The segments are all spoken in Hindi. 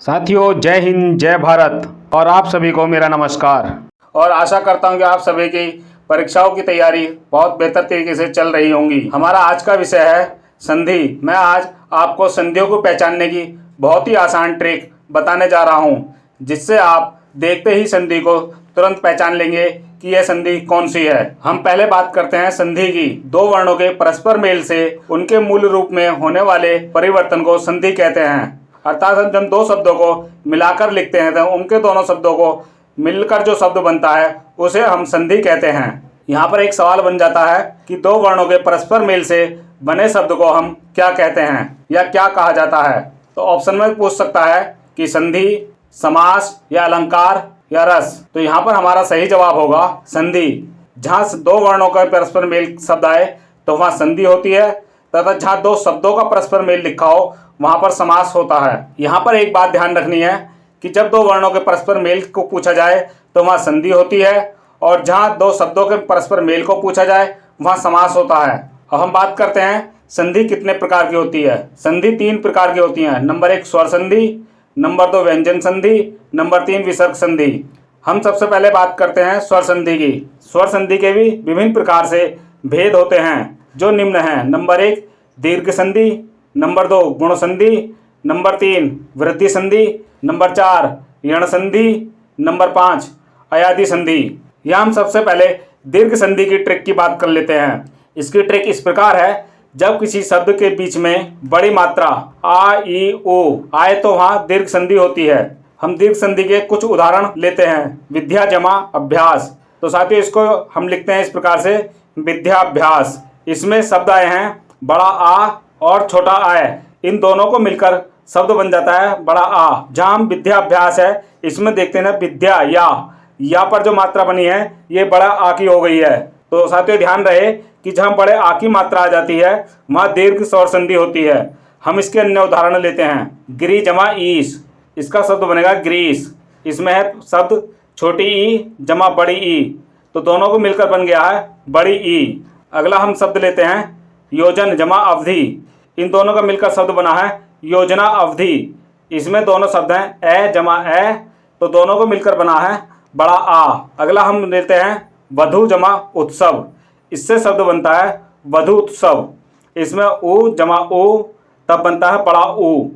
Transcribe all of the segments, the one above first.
साथियों, जय हिंद, जय भारत। और आप सभी को मेरा नमस्कार। और आशा करता हूं कि आप सभी की परीक्षाओं की तैयारी बहुत बेहतर तरीके से चल रही होंगी। हमारा आज का विषय है संधि। मैं आज आपको संधियों को पहचानने की बहुत ही आसान ट्रिक बताने जा रहा हूं, जिससे आप देखते ही संधि को तुरंत पहचान लेंगे कि यह संधि कौन सी है। हम पहले बात करते हैं संधि की। दो वर्णों के परस्पर मेल से उनके मूल रूप में होने वाले परिवर्तन को संधि कहते हैं। अर्थात हम जब दो शब्दों को मिलाकर लिखते हैं तो उनके दोनों शब्दों को मिलकर जो शब्द बनता है उसे हम संधि कहते हैं। यहाँ पर एक सवाल बन जाता है कि दो वर्णों के परस्पर मेल से बने शब्द को हम क्या कहते हैं या क्या कहा जाता है। तो ऑप्शन में पूछ सकता है कि संधि, समास या अलंकार या रस। तो यहाँ पर हमारा सही जवाब होगा संधि। जहाँ दो वर्णों का परस्पर मेल शब्द आए तो वहाँ संधि होती है, तथा जहाँ दो शब्दों का परस्पर मेल लिखा हो वहाँ पर समास होता है। यहाँ पर एक बात ध्यान रखनी है कि जब दो वर्णों के परस्पर मेल को पूछा जाए तो वहाँ संधि होती है, और जहाँ दो शब्दों के परस्पर मेल को पूछा जाए वहाँ समास होता है। अब हम बात करते हैं संधि कितने प्रकार की होती है। संधि 3 प्रकार की होती हैं। नंबर 1 स्वर संधि, नंबर 2 व्यंजन संधि, नंबर 3 विसर्ग संधि। हम सबसे पहले बात करते हैं स्वर संधि की। स्वर संधि के भी विभिन्न प्रकार से भेद होते हैं, जो निम्न हैं। नंबर 1 दीर्घ संधि, नंबर 2 गुण संधि, नंबर 3 वृद्धि संधि, नंबर 4 यण संधि, नंबर 5 अयादि संधि। यह हम सबसे पहले दीर्घ संधि की ट्रिक की बात कर लेते हैं। इसकी ट्रिक इस प्रकार है, जब किसी शब्द के बीच में बड़ी मात्रा आ, ई, उ आए तो वहाँ दीर्घ संधि होती है। हम दीर्घ संधि के कुछ उदाहरण लेते हैं। विद्या जमा अभ्यास। तो साथियों, इसको हम लिखते हैं इस प्रकार से, विद्याभ्यास। इसमें शब्द आए हैं बड़ा आ और छोटा आय, इन दोनों को मिलकर शब्द बन जाता है बड़ा आ। जहाँ हम विद्याभ्यास है इसमें देखते हैं ना, विद्या या पर जो मात्रा बनी है ये बड़ा आ की हो गई है। तो साथियों ध्यान रहे कि जहाँ बड़े आ की मात्रा आ जाती है वहाँ दीर्घ स्वर संधि होती है। हम इसके अन्य उदाहरण लेते हैं। गिरी जमा ईस, इसका शब्द बनेगा ग्रीस। इसमें है शब्द छोटी ई जमा बड़ी ई, तो दोनों को मिलकर बन गया है बड़ी ई। अगला हम शब्द लेते हैं योजन जमा अवधि, इन दोनों का मिलकर शब्द बना है योजना अवधि। इसमें दोनों शब्द हैं ए जमा ए, तो दोनों को मिलकर बना है बड़ा आ। अगला हम लेते हैं वधु जमा उत्सव, इससे शब्द बनता है वधु उत्सव। इसमें उ जमा उ तब बनता है बड़ा उ।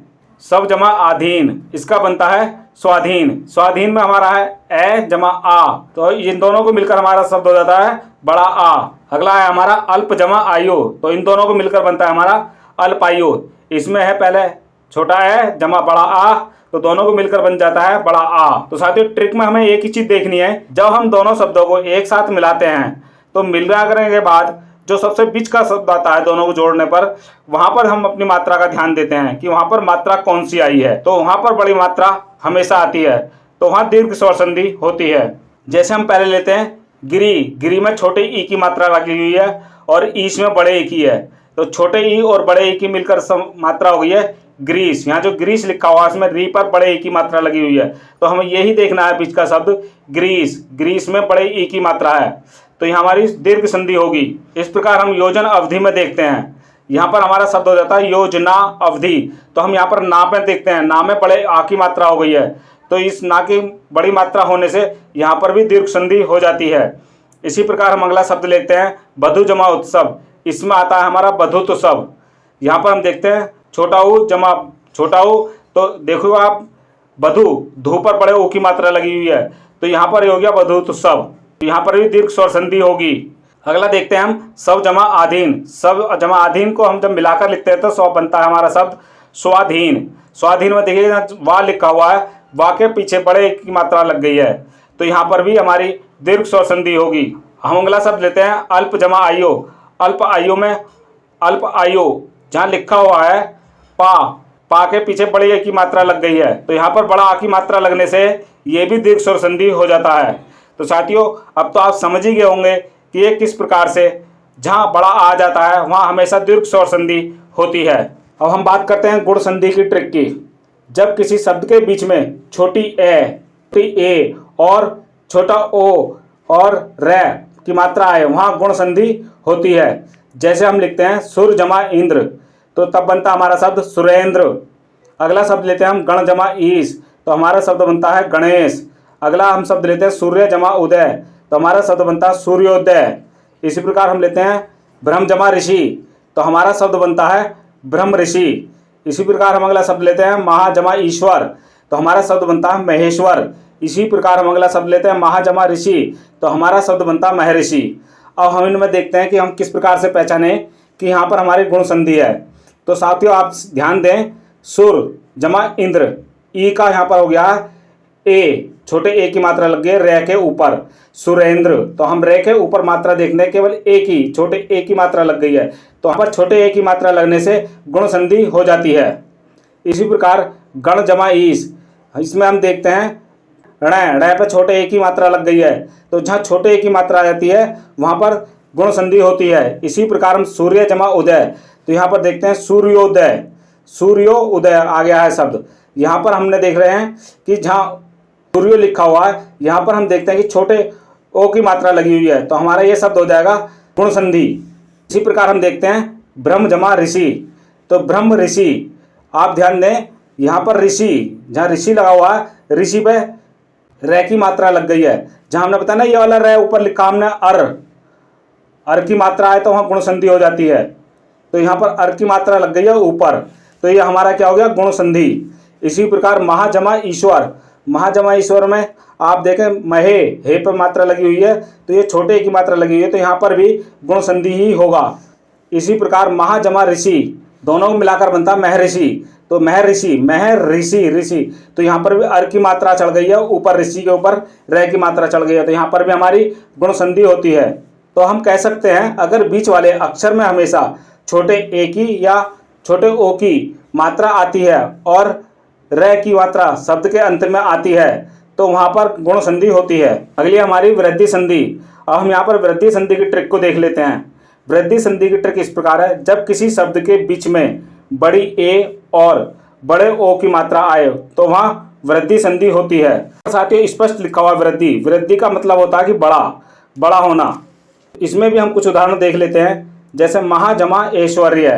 सब जमा आधीन, इसका बनता है स्वाधीन। स्वाधीन में हमारा है ए जमा आ, तो इन दोनों को मिलकर हमारा शब्द हो जाता है बड़ा आ। अगला है हमारा अल्प जमा आयु, तो इन दोनों को मिलकर बनता है हमारा अल्प आयु। इसमें है पहले छोटा ए जमा बड़ा आ, तो दोनों को मिलकर बन जाता है बड़ा आ। तो साथियों ट्रिक में हमें एक ही चीज देखनी है, जब हम दोनों शब्दों को एक साथ मिलाते हैं तो मिला करने के बाद जो सबसे बीच का शब्द आता है दोनों को जोड़ने पर, वहां पर हम अपनी मात्रा का ध्यान देते हैं कि वहां पर मात्रा कौन सी आई है। तो वहां पर बड़ी मात्रा हमेशा आती है, तो वहां दीर्घ स्वर संधि होती है। जैसे हम पहले लेते हैं गिरी, गिरी में छोटे ई की मात्रा लगी हुई है और ईश में बड़े ई की है, तो छोटे ई और बड़े ई की मिलकर मात्रा हो गई है ग्रीस। यहाँ जो ग्रीस लिखा हुआ है इसमें री पर बड़े ई की मात्रा लगी हुई है, तो हमें यही देखना है बीच का शब्द ग्रीस। ग्रीस में बड़े ई की मात्रा है, तो यहाँ हमारी दीर्घ संधि होगी। इस प्रकार हम योजन अवधि में देखते हैं, यहाँ पर हमारा शब्द हो जाता है योजना अवधि। तो हम यहाँ पर ना में देखते हैं, ना में बड़े आ की मात्रा हो गई है, तो इस ना की बड़ी मात्रा होने से यहाँ पर भी दीर्घ संधि हो जाती है। इसी प्रकार हम अगला शब्द लेते हैं वधु जमा उत्सव, इसमें आता है हमारा वधुत्सव। यहाँ पर हम देखते हैं छोटा ऊ जमा छोटा ऊ, तो देखो आप वधु धू पर बड़े ऊ की मात्रा लगी हुई है, तो यहाँ पर हो गया वधुत्सव। यहाँ पर भी दीर्घ स्वर संधि होगी। अगला देखते हैं हम सब जमा आधीन। सब जमा आधीन को हम जब मिलाकर लिखते हैं तो सौ बनता है हमारा शब्द स्वाधीन। स्वाधीन में देखिए वाह लिखा हुआ है, वाह के पीछे बड़े की मात्रा लग गई है, तो यहाँ पर भी हमारी दीर्घ स्वर संधि होगी। हम अगला शब्द लेते हैं अल्प जमा आयु। अल्प आयु में अल्प आयु जहाँ लिखा हुआ है पा के पीछे बड़े की मात्रा लग गई है, तो यहाँ पर बड़ा आ की मात्रा लगने से ये भी दीर्घ स्वर संधि हो जाता है। तो साथियों अब तो आप समझ ही गए होंगे कि ये किस प्रकार से जहाँ बड़ा आ जाता है वहाँ हमेशा दीर्घ स्वर संधि होती है। अब हम बात करते हैं गुण संधि की ट्रिक की। जब किसी शब्द के बीच में छोटी ए और छोटा ओ और रे की मात्रा आए वहाँ गुण संधि होती है। जैसे हम लिखते हैं सुर जमा इंद्र, तो तब बनता हमारा शब्द सुरेंद्र। अगला शब्द लेते हैं हम गण जमा ईश, तो हमारा शब्द बनता है गणेश। अगला हम शब्द लेते हैं सूर्य जमा उदय, तो हमारा शब्द बनता है सूर्योदय। इसी प्रकार हम लेते हैं ब्रह्म जमा ऋषि, तो हमारा शब्द बनता है ब्रह्म ऋषि। इसी प्रकार हम अगला शब्द लेते हैं महा जमा ईश्वर, तो हमारा शब्द बनता है महेश्वर। इसी प्रकार हम अगला शब्द लेते हैं महा जमा ऋषि, तो हमारा शब्द बनता है महर्षि। अब हम इनमें देखते हैं कि हम किस प्रकार से पहचाने कि यहाँ पर हमारी गुण संधि है। तो साथियों आप ध्यान दें, सुर जमा इंद्र, ई का यहाँ पर हो गया ए, छोटे ए की मात्रा लग गई रे के ऊपर, सुरेंद्र। तो हम रे के ऊपर मात्रा देखने केवल ए की, छोटे ए की मात्रा लग गई है, तो यहाँ पर छोटे ए की मात्रा लगने से गुण संधि हो जाती है। इसी प्रकार गण जमा ईश, इसमें हम देखते हैं ण पर छोटे ए की मात्रा लग गई है, तो जहाँ छोटे ए की मात्रा आ जाती है वहाँ पर गुण संधि होती है। इसी प्रकार हम सूर्य जमा उदय, तो यहाँ पर देखते हैं सूर्योदय, सूर्यो उदय आ गया है शब्द। यहाँ पर हमने देख रहे हैं कि जहाँ सूर्यो लिखा हुआ है यहाँ पर हम देखते हैं कि छोटे ओ की मात्रा लगी हुई है, तो हमारा ये शब्द हो जाएगा गुण संधि। इसी प्रकार हम देखते हैं ब्रह्म जमा ऋषि, तो ब्रह्म ऋषि, आप ध्यान दें यहाँ पर ऋषि, जहाँ ऋषि लगा हुआ है ऋषि पे रे की मात्रा लग गई है। जहाँ हमने बताया ना ये वाला रे ऊपर लिखा हमने अर की मात्रा है तो वहाँ गुण संधि हो जाती है, तो यहाँ पर अर की मात्रा लग गई है ऊपर, तो ये हमारा क्या हो गया गुण संधि। इसी प्रकार महाजमा ईश्वर, महाजमा ईश्वर में आप देखें महे हे पर मात्रा लगी हुई है, तो ये छोटे की मात्रा लगी हुई है, तो यहाँ पर भी गुण संधि ही होगा। इसी प्रकार महाजमा ऋषि, दोनों को मिलाकर बनता है महर्षि, तो महर्षि महर्षि ऋषि, तो यहाँ पर भी अर की मात्रा चढ़ गई है ऊपर, ऋषि के ऊपर रे की मात्रा चढ़ गई है, तो यहाँ पर भी हमारी गुण संधि होती है। तो हम कह सकते हैं अगर बीच वाले अक्षर में हमेशा छोटे ए की या छोटे ओ की मात्रा आती है और रे की मात्रा शब्द के अंत में आती है तो वहाँ पर गुण संधि होती है। अगली हमारी वृद्धि संधि। अब हम यहाँ पर वृद्धि संधि की ट्रिक को देख लेते हैं। वृद्धि संधि की ट्रिक इस प्रकार है, जब किसी शब्द के बीच में बड़ी ए और बड़े ओ की मात्रा आए तो वहाँ वृद्धि संधि होती है। साथियों स्पष्ट लिखा हुआ वृद्धि, वृद्धि का मतलब होता है कि बड़ा होना। इसमें भी हम कुछ उदाहरण देख लेते हैं, जैसे महाजमा ऐश्वर्य,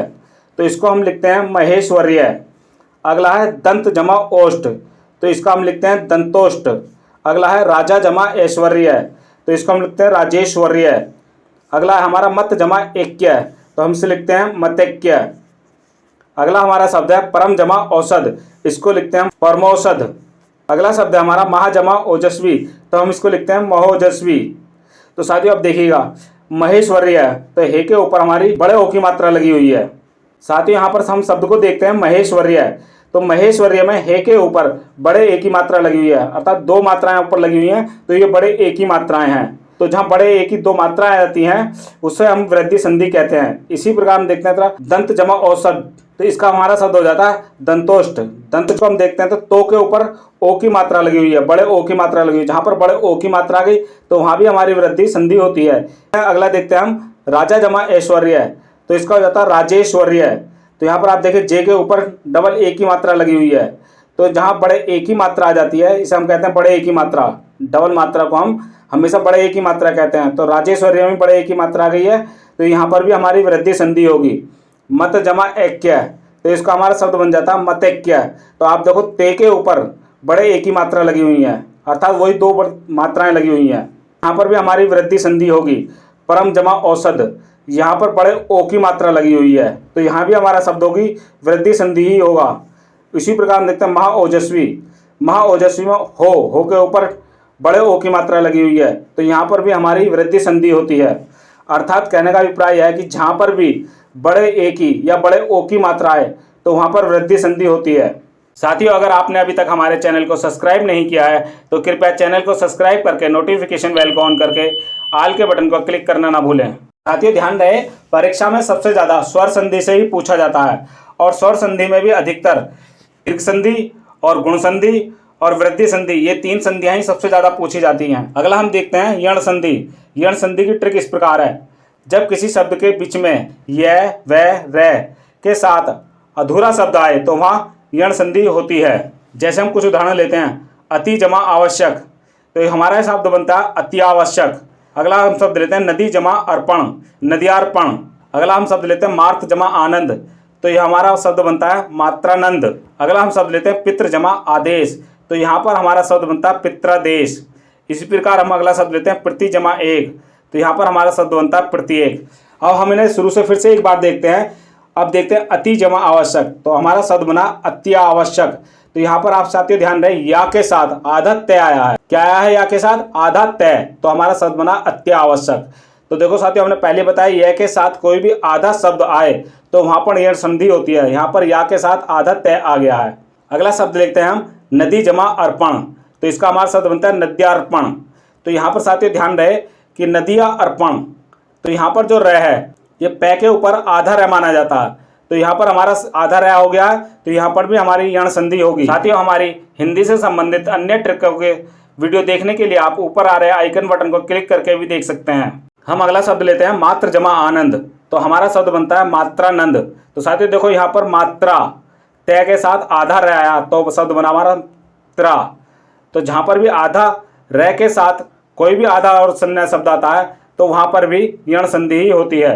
तो इसको हम लिखते हैं महेश्वर्य। अगला है दंत जमा ओष्ठ, तो इसका हम लिखते हैं दंतोष्ठ। अगला है राजा जमा ऐश्वर्य, तो इसको हम लिखते हैं राजेश्वर्य। अगला है हमारा मत जमा ऐक्य, तो हम इसे लिखते हैं मतैक्य। अगला हमारा शब्द है परम जमा औषध, इसको लिखते हैं परमौषध। अगला शब्द है हमारा महाजमा ओजस्वी, तो हम इसको लिखते हैं महोजस्वी। तो साथियों अब देखिएगा महेश्वर्य, तो हे के ऊपर हमारी बड़े ओ की मात्रा लगी हुई है। साथियों यहाँ पर हम शब्द को देखते हैं महेश्वर्य, तो महेश्वर्य में हे के ऊपर बड़े ए की मात्रा लगी हुई है, अर्थात दो मात्राएं ऊपर लगी हुई हैं, तो ये बड़े ए की मात्राएं हैं। तो जहाँ बड़े ए की दो मात्राएं आती हैं उससे हम वृद्धि संधि कहते हैं। इसी प्रकार हम देखते हैं दंत जमा औषध, तो इसका हमारा शब्द हो जाता है दंतोष्ठ। दंत को हम देखते हैं तो के ऊपर ओ की मात्रा लगी हुई है, बड़े ओ की मात्रा लगी हुई है, जहाँ पर बड़े ओ की मात्रा आ गई तो वहाँ भी हमारी वृद्धि संधि होती है। अगला देखते हैं हम राजा जमा ऐश्वर्य, तो इसका हो जाता है राजेश्वर्य। तो यहाँ पर आप देखिए जे के ऊपर डबल ए की मात्रा लगी हुई है, तो जहाँ बड़े ए की मात्रा आ जाती है इसे हम कहते हैं बड़े ए की मात्रा। डबल मात्रा को हम हमेशा बड़े ए की मात्रा कहते हैं, तो राजेश्वर्य में बड़े ए की मात्रा आ गई है, तो यहाँ पर भी हमारी वृद्धि संधि होगी। मत जमा ऐक्य, तो इसका हमारा शब्द बन जाता है मतैक्य। तो आप देखो ते के ऊपर बड़े ए की मात्रा लगी हुई है, अर्थात वही दो मात्राएं लगी हुई हैं, यहाँ पर भी हमारी वृद्धि संधि होगी। परम जमा औषध, यहाँ पर बड़े ओ की मात्रा लगी हुई है, तो यहाँ भी हमारा शब्द होगी वृद्धि संधि ही होगा। इसी प्रकार हम देखते हैं महाओजस्वी, महाओजस्वी में हो के ऊपर बड़े ओ की मात्रा लगी हुई है, तो यहाँ पर भी हमारी वृद्धि संधि होती है। अर्थात कहने का अभिप्राय यह है कि जहाँ पर भी बड़े ए की या बड़े ओ की मात्रा आए तो वहाँ पर वृद्धि संधि होती है। साथियों अगर आपने अभी तक हमारे चैनल को सब्सक्राइब नहीं किया है तो कृपया चैनल को सब्सक्राइब करके नोटिफिकेशन बेल को ऑन करके ऑल के बटन को क्लिक करना ना भूलें। साथियों ध्यान रहे, परीक्षा में सबसे ज़्यादा स्वर संधि से ही पूछा जाता है, और स्वर संधि में भी अधिकतर दीर्घ संधि और गुण संधि और वृद्धि संधि, ये तीन संधियां ही सबसे ज़्यादा पूछी जाती हैं। अगला हम देखते हैं यण संधि। यण संधि की ट्रिक इस प्रकार है, जब किसी शब्द के बीच में य व रे के साथ अधूरा शब्द आए तो वहाँ यण संधि होती है। जैसे हम कुछ उदाहरण लेते हैं, अति जमा आवश्यक, तो हमारा शब्द बनता है अति आवश्यक। अगला हम शब्द लेते हैं नदी जमा अर्पण, नदियार्पण। अगला हम शब्द लेते हैं मार्त जमा आनंद, तो ये हमारा शब्द बनता है मात्रानंद। अगला हम शब्द लेते हैं पितृ जमा आदेश, तो यहाँ पर हमारा शब्द बनता है पित्रादेश। इसी प्रकार हम अगला शब्द लेते हैं प्रति जमा एक, तो यहाँ पर हमारा शब्द बनता है प्रत्येक। अब हम इन्हें शुरू से फिर से एक बार देखते हैं। अब देखते हैं अति जमा आवश्यक, तो हमारा शब्द बना अत्यावश्यक। तो यहाँ पर आप साथियों ध्यान रहे या के साथ आधा तय आया है। क्या आया है? या के साथ आधा तय, तो हमारा शब्द बना अत्यावश्यक। तो देखो साथियों, हमने पहले बताया या के साथ कोई भी आधा शब्द आए तो वहां पर यण संधि होती है। यहाँ पर या के साथ आधा तय आ गया है। अगला शब्द देखते हैं हम नदी जमा अर्पण, तो इसका हमारा शब्द बनता है नद्यार्पण। तो यहाँ पर साथियों ध्यान रहे कि नदिया अर्पण, तो यहाँ पर जो रह है ये पै के ऊपर आधा रह माना जाता है, तो यहाँ पर हमारा आधा रह हो गया है, तो यहाँ पर भी हमारी यण संधि होगी। साथियों, हमारी हिंदी से संबंधित अन्य ट्रिकों के वीडियो देखने के लिए आप ऊपर आ रहे आइकन बटन को क्लिक करके भी देख सकते हैं। हम अगला शब्द लेते हैं मात्र जमा आनंद, तो हमारा शब्द बनता है मात्रानंद। तो साथियों देखो यहाँ पर मात्रा तय के साथ आधा रह आया तो शब्द बना हमारा त्रा। तो जहाँ पर भी आधा रह के साथ कोई भी आधा और संज्ञा शब्द आता है तो वहाँ पर भी यण संधि ही होती है।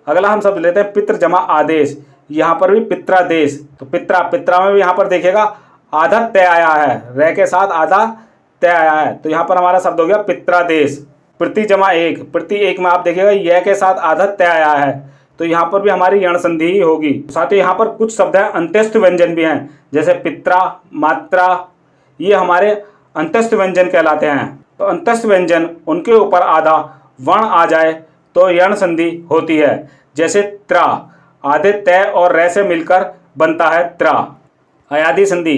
अगला हम शब्द लेते हैं पितृ जमा आदेश, यहाँ पर भी पित्रादेश। तो पित्रा में भी यहाँ पर देखिएगा आधा तय आया है, रह के साथ आधा तय आया है, तो यहाँ पर हमारा शब्द हो गया पित्रादेश। प्रति जमा एक, प्रति एक में आप देखिएगा यह के साथ आधा तय आया है, तो यहाँ पर भी हमारी यण संधि ही होगी। साथ ही यहाँ पर कुछ शब्द हैं अंत्यस्थ व्यंजन भी हैं, जैसे पित्रा, मात्रा, ये हमारे अंत्यस्थ व्यंजन कहलाते हैं। तो अंत्यस्थ व्यंजन उनके ऊपर आधा वर्ण आ जाए तो यण संधि होती है, जैसे त्रा आधे तय और रे से मिलकर बनता है त्रा। अयादी संधि,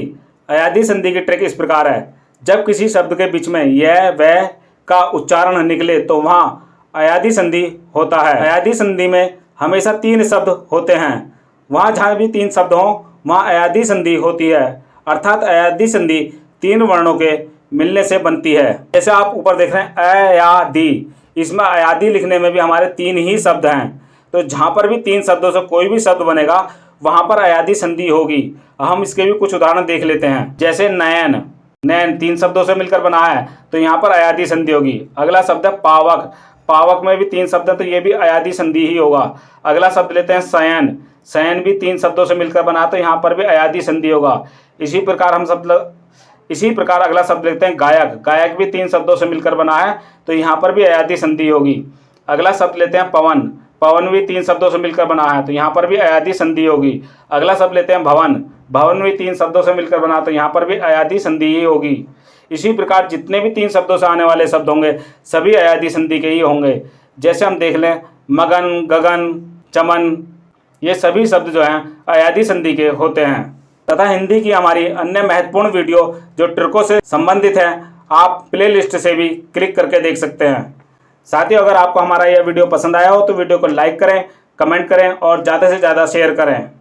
अयादी संधि की ट्रिक इस प्रकार है, जब किसी शब्द के बीच में यह वह का उच्चारण निकले तो वहाँ अयादी संधि होता है। अयादी संधि में हमेशा 3 शब्द होते हैं, वहाँ जहाँ भी 3 शब्द हों वहाँ अयादी संधि होती है, अर्थात अयादी संधि 3 वर्णों के मिलने से बनती है। जैसे आप ऊपर देख रहे हैं अयादी, इसमें अयादी लिखने में भी हमारे 3 ही शब्द हैं, तो जहाँ पर भी 3 शब्दों से कोई भी शब्द बनेगा वहाँ पर अयादी संधि होगी। हम इसके भी कुछ उदाहरण देख लेते हैं, जैसे नयन, नैन 3 शब्दों से मिलकर बना है तो यहाँ पर अयादी संधि होगी। अगला शब्द है पावक, पावक में भी 3 शब्द हैं तो ये भी अयादी संधि ही होगा। अगला शब्द लेते हैं शयन, शयन भी 3 शब्दों से मिलकर बना तो यहाँ पर भी अयादी संधि होगा। इसी प्रकार अगला शब्द लेते हैं गायक, गायक भी 3 शब्दों से मिलकर बना है तो यहाँ पर भी अयादी संधि होगी। अगला शब्द लेते हैं पवन, पवन भी 3 शब्दों से मिलकर बना है तो यहाँ पर भी अयादी संधि होगी। अगला शब्द लेते हैं भवन, भवन भी 3 शब्दों से मिलकर बना तो यहाँ पर भी अयादी संधि ही होगी। इसी प्रकार जितने भी 3 शब्दों से आने वाले शब्द होंगे सभी अयादी संधि के ही होंगे। जैसे हम देख लें मगन, गगन, चमन, ये सभी शब्द जो हैं अयादी संधि के होते हैं। तथा हिंदी की हमारी अन्य महत्वपूर्ण वीडियो जो ट्रिकों से संबंधित है आप प्लेलिस्ट से भी क्लिक करके देख सकते हैं। साथ ही अगर आपको हमारा यह वीडियो पसंद आया हो तो वीडियो को लाइक करें, कमेंट करें और ज़्यादा से ज़्यादा शेयर करें।